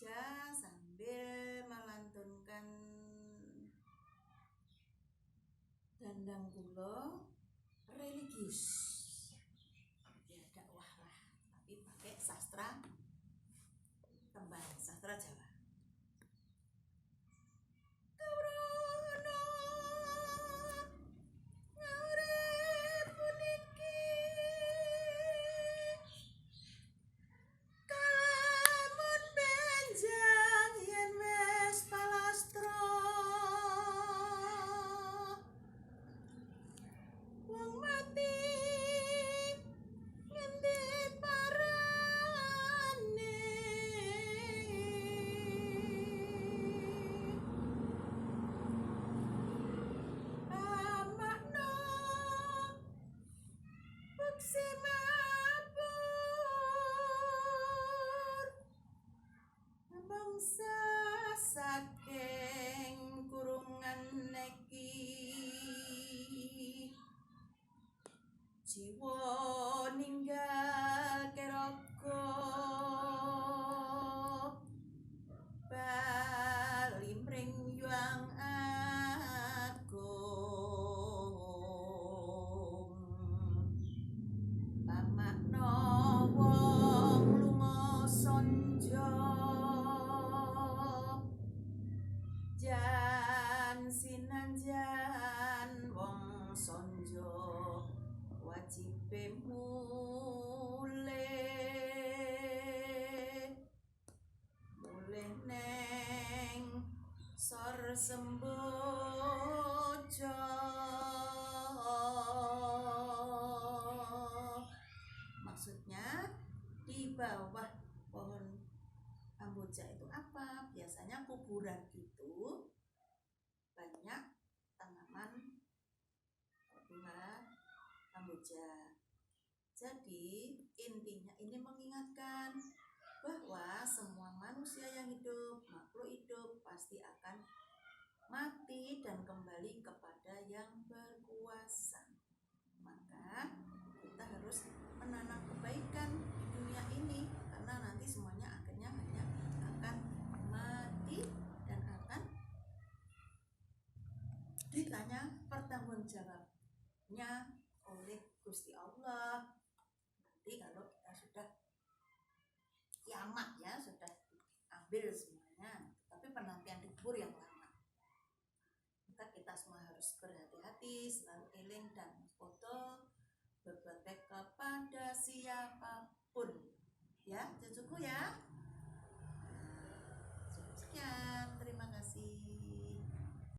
baca sambil melantunkan dandang kula religius. Ya dakwah lah, tapi pakai sastra tembang, sastra Jawa. Bangsa saking kurungan neki jiwa ninggal keroko bali mring yuang agung pamakna wong lunga sonjo jan sinanjan wong sonjo wajibe mulih neng sor sembojo. Maksudnya di bawah pohon Kamboja itu apa? Biasanya kuburan itu banyak tanaman bunga Kamboja. Jadi intinya ini mengingatkan bahwa semua manusia yang hidup, makhluk hidup pasti akan mati dan kembali kepada yang berkuasa. Maka kita harus menanam kebaikan di dunia ini, karena nanti semuanya akhirnya hanya akan mati dan akan ditanya pertanggungjawabnya oleh Gusti Allah. Nanti kalau kita sudah kiamat ya, sudah ambil semuanya, tapi penantian dikubur yang lama. Maka kita semua harus berhati-hati, selalu eling dan foto berbuat baik kepada siapapun. Ya, cucuku ya.